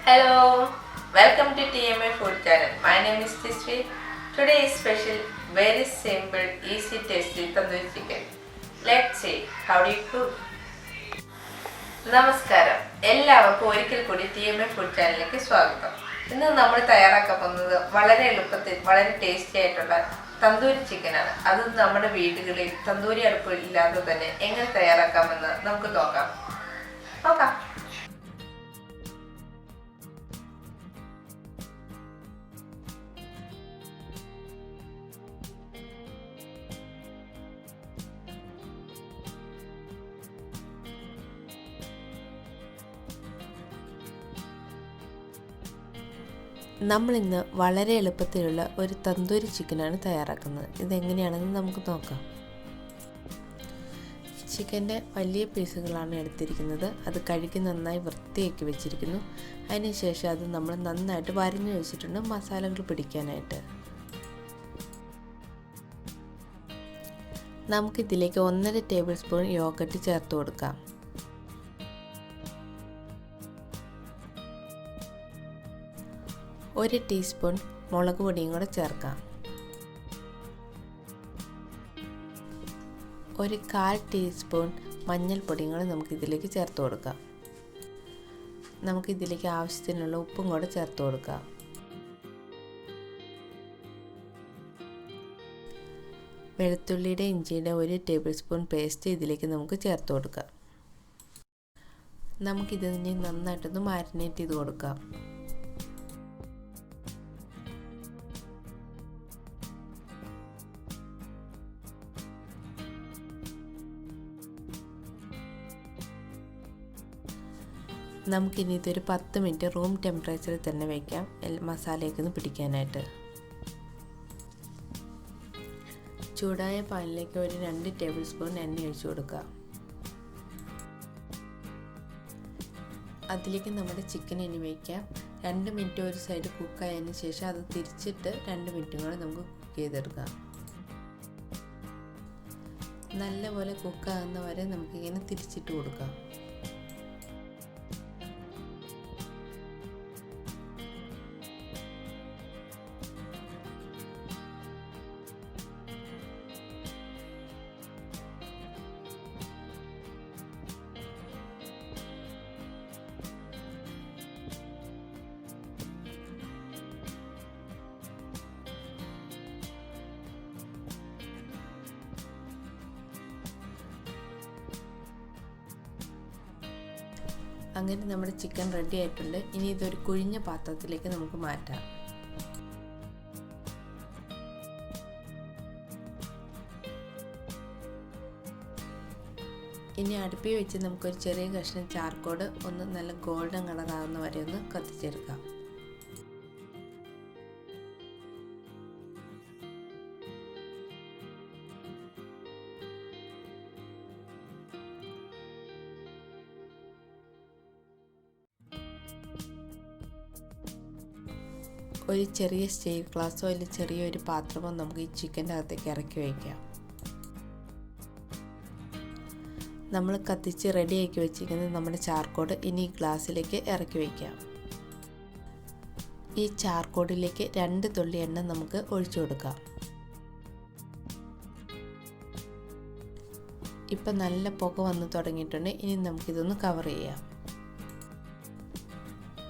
Hello, welcome to TMA food channel. My name is Tisri. Today is special, very simple, easy, tasty tandoori chicken. Let's see how do you cook. നമസ്കാരം, എല്ലാവർക്കും ഒരിക്കൽ കൂടി TMA food ചാനലിലേക്ക് സ്വാഗതം. ഇന്ന് നമ്മൾ തയ്യാറാക്കാൻ പോകുന്നത് വളരെ എളുപ്പത്തിൽ വളരെ ടേസ്റ്റി ആയിട്ടുള്ള തന്തൂരി ചിക്കനാണ്. അത് നമ്മുടെ വീടുകളിൽ തന്തൂരി അടുപ്പ് ഇല്ലാതെ തന്നെ എങ്ങനെ തയ്യാറാക്കാമെന്ന് നമുക്ക് നോക്കാം. നമ്മളിന്ന് വളരെ എളുപ്പത്തിലുള്ള ഒരു തന്തൂരി ചിക്കനാണ് തയ്യാറാക്കുന്നത്. ഇതെങ്ങനെയാണെന്ന് നമുക്ക് നോക്കാം. ചിക്കൻ്റെ വലിയ പീസുകളാണ് എടുത്തിരിക്കുന്നത്. അത് കഴുകി നന്നായി വൃത്തിയാക്കി വെച്ചിരിക്കുന്നു. അതിനുശേഷം അത് നമ്മൾ നന്നായിട്ട് വരഞ്ഞു വെച്ചിട്ടുണ്ട് മസാലകൾ പിടിക്കാനായിട്ട്. നമുക്കിതിലേക്ക് 1.5 ടേബിൾ സ്പൂൺ യോഗട്ട് ചേർത്ത് കൊടുക്കാം. ഒരു ടീസ്പൂൺ മുളക് പൊടിയും കൂടെ ചേർക്കാം. ഒരു 1/4 ടീസ്പൂൺ മഞ്ഞൾപ്പൊടിയും കൂടെ നമുക്കിതിലേക്ക് ചേർത്ത് കൊടുക്കാം. നമുക്കിതിലേക്ക് ആവശ്യത്തിനുള്ള ഉപ്പും കൂടെ ചേർത്ത് കൊടുക്കാം. വെളുത്തുള്ളിയുടെ ഇഞ്ചിയുടെ 1 ടേബിൾ സ്പൂൺ പേസ്റ്റ് ഇതിലേക്ക് നമുക്ക് ചേർത്ത് കൊടുക്കാം. നമുക്കിതിനെ നന്നായിട്ടൊന്ന് മാരിനേറ്റ് ചെയ്ത് കൊടുക്കാം. നമുക്കിനി ഇതൊരു 10 മിനിറ്റ് റൂം ടെമ്പറേച്ചറിൽ തന്നെ വയ്ക്കാം, മസാലയൊക്കെ ഒന്ന് പിടിക്കാനായിട്ട്. ചൂടായ പാനിലേക്ക് ഒരു 2 ടേബിൾ സ്പൂൺ എണ്ണ ഒഴിച്ചു കൊടുക്കുക. അതിലേക്ക് നമ്മുടെ ചിക്കൻ ഇനി വയ്ക്കാം. 2 മിനിറ്റ് ഒരു സൈഡ് കുക്കായതിന് ശേഷം അത് തിരിച്ചിട്ട് 2 മിനിറ്റും കൂടെ നമുക്ക് കുക്ക് ചെയ്തെടുക്കാം. നല്ലപോലെ കുക്കാകുന്ന വരെ നമുക്കിങ്ങനെ തിരിച്ചിട്ട് കൊടുക്കാം. അങ്ങനെ നമ്മുടെ ചിക്കൻ റെഡി ആയിട്ടുണ്ട്. ഇനി ഇതൊരു കുഴിഞ്ഞ പാത്രത്തിലേക്ക് നമുക്ക് മാറ്റാം. ഇനി അടുപ്പിൽ വെച്ച് നമുക്കൊരു ചെറിയ കഷ്ണം ചാർക്കോൾ ഒന്ന് നല്ല ഗോൾഡൻ കളറാകുന്ന വരെ ഒന്ന് കത്തിച്ചെടുക്കാം. ഒരു ചെറിയ സ്റ്റീൽ ഗ്ലാസ്സോ അല്ലെങ്കിൽ ചെറിയൊരു പാത്രമോ നമുക്ക് ഈ ചിക്കൻ്റെ അകത്തേക്ക് ഇറക്കി വയ്ക്കാം. നമ്മൾ കത്തിച്ച് റെഡിയാക്കി വെച്ചിരിക്കുന്നത് നമ്മുടെ ചാർക്കോൾ ഇനി ഈ ഗ്ലാസ്സിലേക്ക് ഇറക്കി വയ്ക്കാം. ഈ ചാർക്കോളിലേക്ക് 2 തുള്ളി എണ്ണ നമുക്ക് ഒഴിച്ചു കൊടുക്കാം. ഇപ്പം നല്ല പുക വന്ന് തുടങ്ങിയിട്ടുണ്ട്. ഇനി നമുക്കിതൊന്ന് കവർ ചെയ്യാം.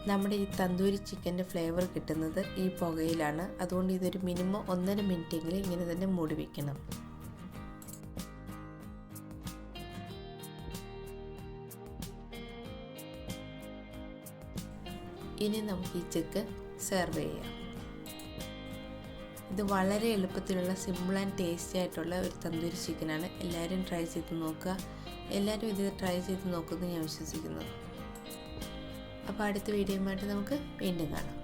നമ്മുടെ ഈ തന്തൂരി ചിക്കൻ്റെ ഫ്ലേവർ കിട്ടുന്നത് ഈ പുകയിലാണ്. അതുകൊണ്ട് ഇതൊരു മിനിമം 1.5 മിനിറ്റെങ്കിലും ഇങ്ങനെ തന്നെ മൂടി വയ്ക്കണം. ഇനി നമുക്ക് ഈ ചിക്കൻ സെർവ് ചെയ്യാം. ഇത് വളരെ എളുപ്പത്തിലുള്ള സിമ്പിൾ ആൻഡ് ടേസ്റ്റി ആയിട്ടുള്ള ഒരു തന്തൂരി ചിക്കനാണ്. എല്ലാവരും ട്രൈ ചെയ്ത് നോക്കുക. എല്ലാവരും ഇത് ട്രൈ ചെയ്ത് നോക്കുമെന്ന് ഞാൻ വിശ്വസിക്കുന്നു. അപ്പോൾ അടുത്ത വീഡിയോയുമായിട്ട് നമുക്ക് വീണ്ടും കാണാം.